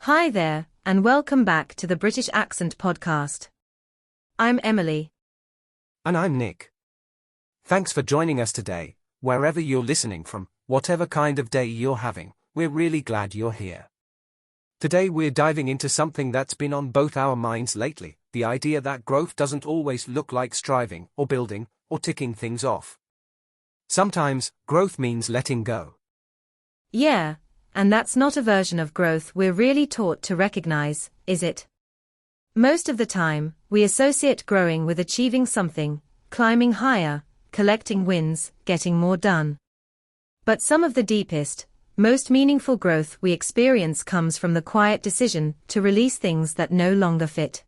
Hi there, and welcome back to the British Accent Podcast. I'm Emily. And I'm Nick. Thanks for joining us today, wherever you're listening from, whatever kind of day you're having, we're really glad you're here. Today we're diving into something that's been on both our minds lately, the idea that growth doesn't always look like striving, or building, or ticking things off. Sometimes, growth means letting go. Yeah, and that's not a version of growth we're really taught to recognize, is it? Most of the time, we associate growing with achieving something, climbing higher, collecting wins, getting more done. But some of the deepest, most meaningful growth we experience comes from the quiet decision to release things that no longer fit.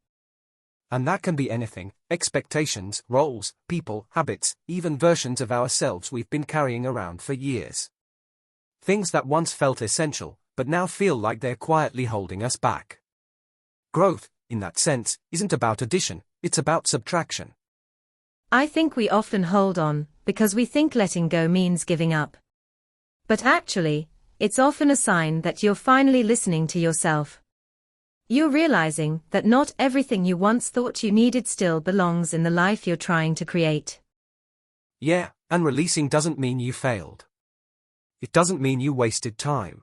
And that can be anything: expectations, roles, people, habits, even versions of ourselves we've been carrying around for years. Things that once felt essential, but now feel like they're quietly holding us back. Growth, in that sense, isn't about addition, it's about subtraction. I think we often hold on because we think letting go means giving up. But actually, it's often a sign that you're finally listening to yourself. You're realizing that not everything you once thought you needed still belongs in the life you're trying to create. Yeah, and releasing doesn't mean you failed. It doesn't mean you wasted time.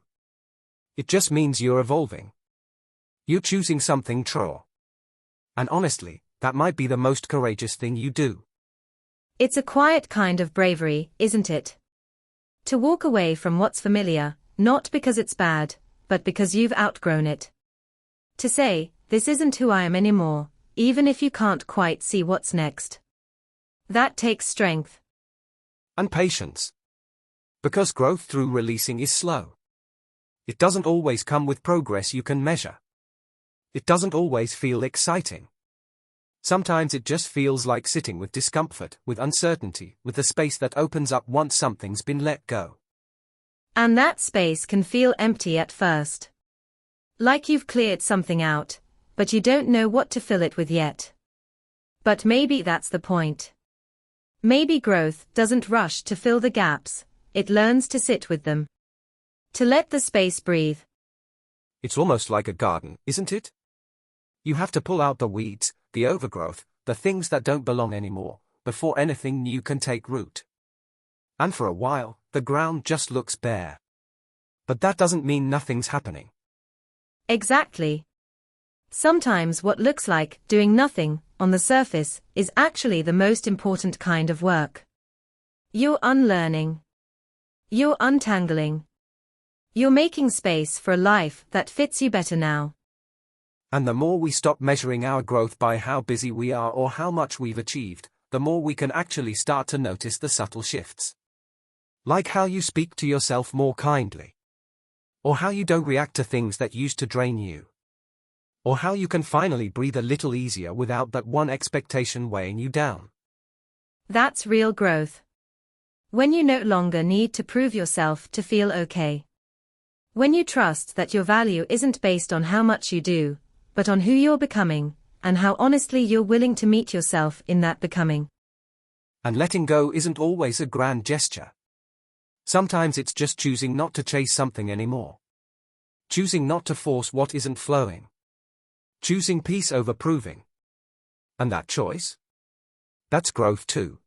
It just means you're evolving. You're choosing something true. And honestly, that might be the most courageous thing you do. It's a quiet kind of bravery, isn't it? To walk away from what's familiar, not because it's bad, but because you've outgrown it. To say, this isn't who I am anymore, even if you can't quite see what's next. That takes strength. And patience. Because growth through releasing is slow. It doesn't always come with progress you can measure. It doesn't always feel exciting. Sometimes it just feels like sitting with discomfort, with uncertainty, with the space that opens up once something's been let go. And that space can feel empty at first. Like you've cleared something out, but you don't know what to fill it with yet. But maybe that's the point. Maybe growth doesn't rush to fill the gaps, it learns to sit with them. To let the space breathe. It's almost like a garden, isn't it? You have to pull out the weeds, the overgrowth, the things that don't belong anymore, before anything new can take root. And for a while, the ground just looks bare. But that doesn't mean nothing's happening. Exactly. Sometimes what looks like doing nothing on the surface is actually the most important kind of work. You're unlearning. You're untangling. You're making space for a life that fits you better now. And the more we stop measuring our growth by how busy we are or how much we've achieved, the more we can actually start to notice the subtle shifts. Like how you speak to yourself more kindly. Or how you don't react to things that used to drain you. Or how you can finally breathe a little easier without that one expectation weighing you down. That's real growth. When you no longer need to prove yourself to feel okay. When you trust that your value isn't based on how much you do, but on who you're becoming, and how honestly you're willing to meet yourself in that becoming. And letting go isn't always a grand gesture. Sometimes it's just choosing not to chase something anymore. Choosing not to force what isn't flowing. Choosing peace over proving. And that choice? That's growth too.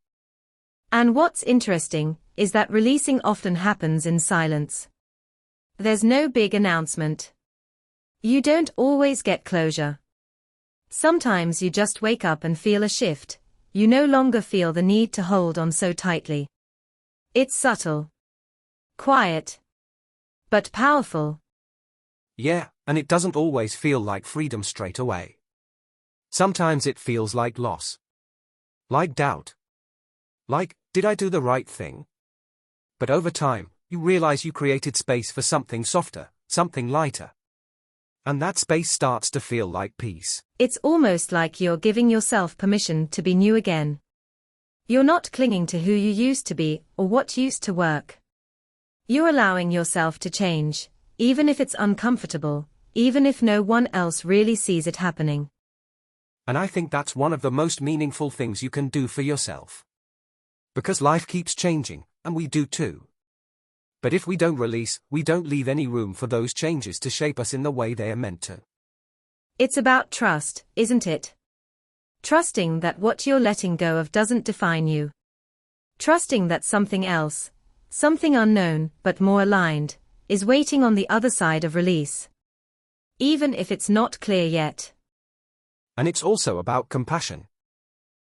And what's interesting is that releasing often happens in silence. There's no big announcement. You don't always get closure. Sometimes you just wake up and feel a shift. You no longer feel the need to hold on so tightly. It's subtle. Quiet. But powerful. Yeah, and it doesn't always feel like freedom straight away. Sometimes it feels like loss. Like doubt. Like, did I do the right thing? But over time, you realize you created space for something softer, something lighter. And that space starts to feel like peace. It's almost like you're giving yourself permission to be new again. You're not clinging to who you used to be or what used to work. You're allowing yourself to change, even if it's uncomfortable, even if no one else really sees it happening. And I think that's one of the most meaningful things you can do for yourself. Because life keeps changing, and we do too. But if we don't release, we don't leave any room for those changes to shape us in the way they are meant to. It's about trust, isn't it? Trusting that what you're letting go of doesn't define you. Trusting that something else, something unknown but more aligned, is waiting on the other side of release. Even if it's not clear yet. And it's also about compassion.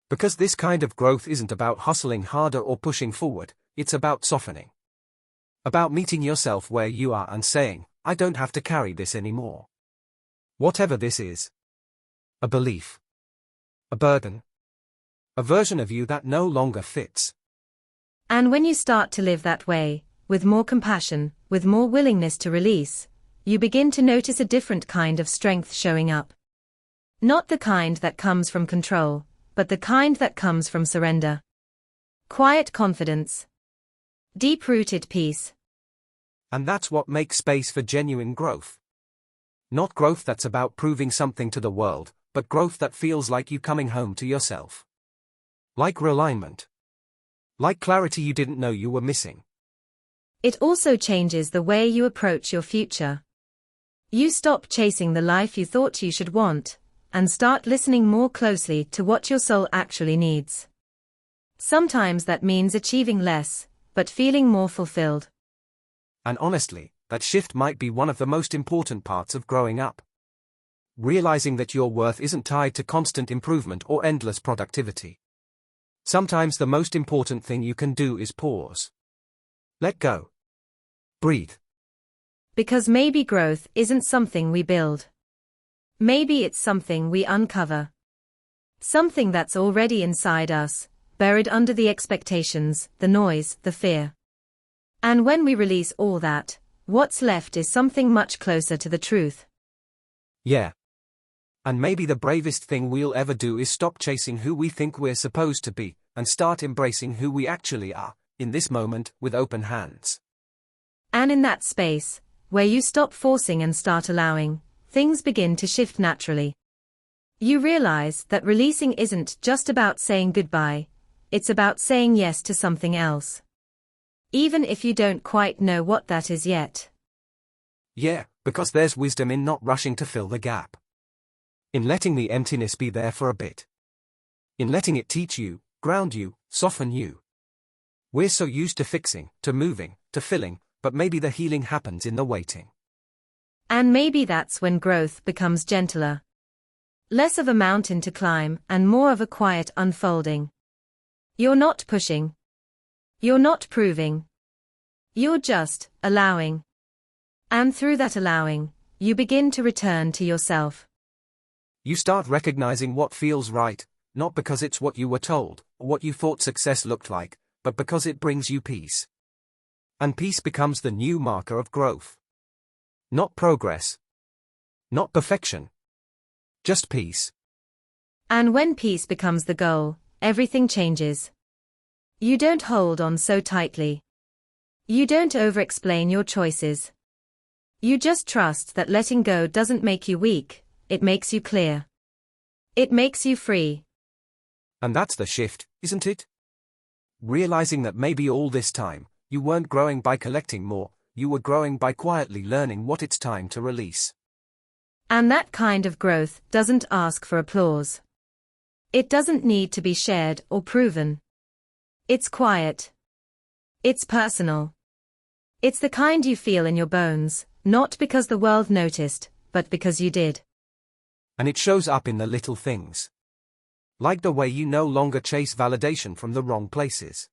Because this kind of growth isn't about hustling harder or pushing forward, it's about softening. About meeting yourself where you are and saying, I don't have to carry this anymore. Whatever this is. A belief. A burden. A version of you that no longer fits. And when you start to live that way, with more compassion, with more willingness to release, you begin to notice a different kind of strength showing up. Not the kind that comes from control, but the kind that comes from surrender. Quiet confidence. Deep-rooted peace. And that's what makes space for genuine growth. Not growth that's about proving something to the world, but growth that feels like you coming home to yourself. Like realignment. Like clarity you didn't know you were missing. It also changes the way you approach your future. You stop chasing the life you thought you should want, and start listening more closely to what your soul actually needs. Sometimes that means achieving less, but feeling more fulfilled. And honestly, that shift might be one of the most important parts of growing up. Realizing that your worth isn't tied to constant improvement or endless productivity. Sometimes the most important thing you can do is pause. Let go. Breathe. Because maybe growth isn't something we build. Maybe it's something we uncover. Something that's already inside us, buried under the expectations, the noise, the fear. And when we release all that, what's left is something much closer to the truth. Yeah. And maybe the bravest thing we'll ever do is stop chasing who we think we're supposed to be, and start embracing who we actually are, in this moment, with open hands. And in that space, where you stop forcing and start allowing, things begin to shift naturally. You realize that releasing isn't just about saying goodbye, it's about saying yes to something else. Even if you don't quite know what that is yet. Yeah, because there's wisdom in not rushing to fill the gap. In letting the emptiness be there for a bit. In letting it teach you, ground you, soften you. We're so used to fixing, to moving, to filling, but maybe the healing happens in the waiting. And maybe that's when growth becomes gentler. Less of a mountain to climb and more of a quiet unfolding. You're not pushing. You're not proving. You're just allowing. And through that allowing, you begin to return to yourself. You start recognizing what feels right, not because it's what you were told, or what you thought success looked like, but because it brings you peace. And peace becomes the new marker of growth. Not progress. Not perfection. Just peace. And when peace becomes the goal, everything changes. You don't hold on so tightly. You don't over-explain your choices. You just trust that letting go doesn't make you weak, it makes you clear. It makes you free. And that's the shift, isn't it? Realizing that maybe all this time, you weren't growing by collecting more, you were growing by quietly learning what it's time to release. And that kind of growth doesn't ask for applause. It doesn't need to be shared or proven. It's quiet. It's personal. It's the kind you feel in your bones, not because the world noticed, but because you did. And it shows up in the little things. Like the way you no longer chase validation from the wrong places.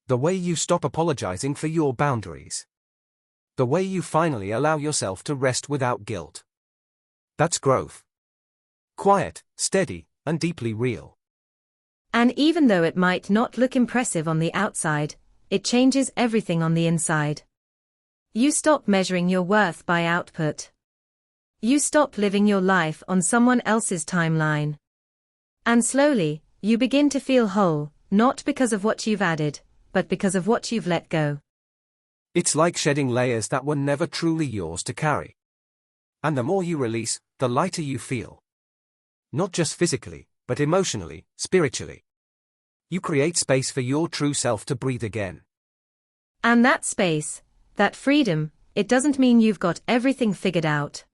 The way you stop apologizing for your boundaries. The way you finally allow yourself to rest without guilt. That's growth. Quiet, steady, and deeply real. And even though it might not look impressive on the outside, it changes everything on the inside. You stop measuring your worth by output. You stop living your life on someone else's timeline. And slowly, you begin to feel whole, not because of what you've added, but because of what you've let go. It's like shedding layers that were never truly yours to carry. And the more you release, the lighter you feel. Not just physically, but emotionally, spiritually. You create space for your true self to breathe again. And that space, That freedom, it doesn't mean you've got everything figured out.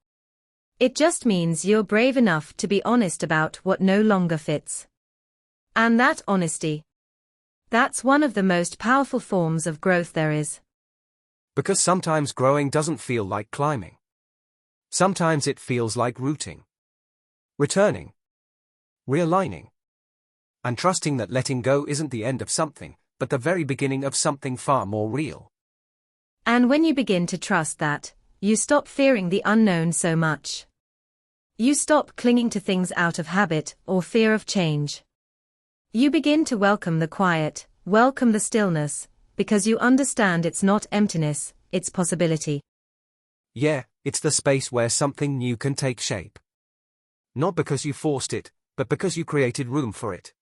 It just means you're brave enough to be honest about what no longer fits. And that honesty, that's one of the most powerful forms of growth there is. Because sometimes growing doesn't feel like climbing. Sometimes it feels like rooting, returning, realigning, and trusting that letting go isn't the end of something, but the very beginning of something far more real. And when you begin to trust that, you stop fearing the unknown so much. You stop clinging to things out of habit or fear of change. You begin to welcome the quiet, welcome the stillness, because you understand it's not emptiness, it's possibility. Yeah, it's the space where something new can take shape. Not because you forced it, but because you created room for it.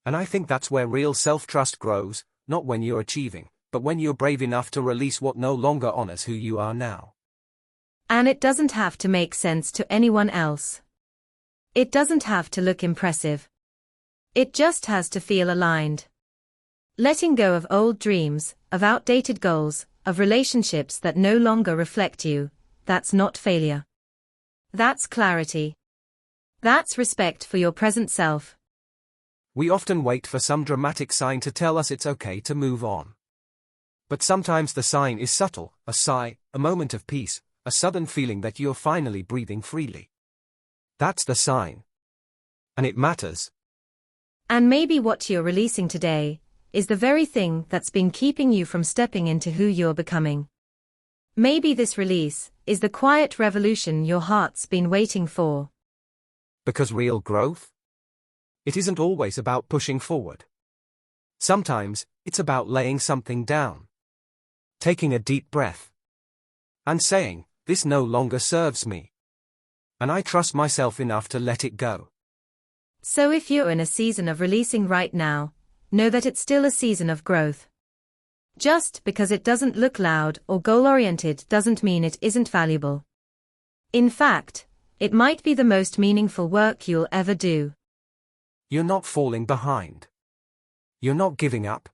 And I think that's where real self-trust grows, not when you're achieving, but when you're brave enough to release what no longer honors who you are now. And it doesn't have to make sense to anyone else. It doesn't have to look impressive. It just has to feel aligned. Letting go of old dreams, of outdated goals, of relationships that no longer reflect you, that's not failure. That's clarity. That's respect for your present self. We often wait for some dramatic sign to tell us it's okay to move on. But sometimes the sign is subtle, a sigh, a moment of peace, a sudden feeling that you're finally breathing freely. That's the sign. And it matters. And maybe what you're releasing today is the very thing that's been keeping you from stepping into who you're becoming. Maybe this release is the quiet revolution your heart's been waiting for. Because real growth? It isn't always about pushing forward. Sometimes, it's about laying something down. Taking a deep breath. And saying, this no longer serves me. And I trust myself enough to let it go. So if you're in a season of releasing right now, know that it's still a season of growth. Just because it doesn't look loud or goal-oriented doesn't mean it isn't valuable. In fact, it might be the most meaningful work you'll ever do. You're not falling behind. You're not giving up.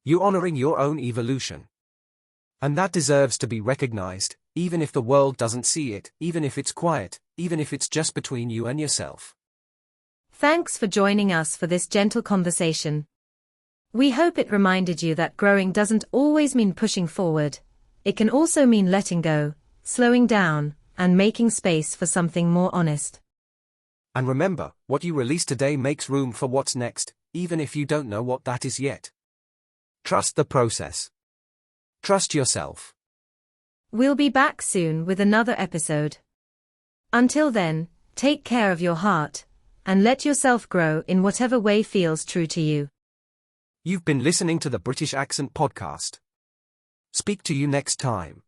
You're honoring your own evolution. And that deserves to be recognized, even if the world doesn't see it, even if it's quiet, even if it's just between you and yourself. Thanks for joining us for this gentle conversation. We hope it reminded you that growing doesn't always mean pushing forward. It can also mean letting go, slowing down, and making space for something more honest. And remember, what you release today makes room for what's next, even if you don't know what that is yet. Trust the process. Trust yourself. We'll be back soon with another episode. Until then, take care of your heart, and let yourself grow in whatever way feels true to you. You've been listening to the British Accent Podcast. Speak to you next time.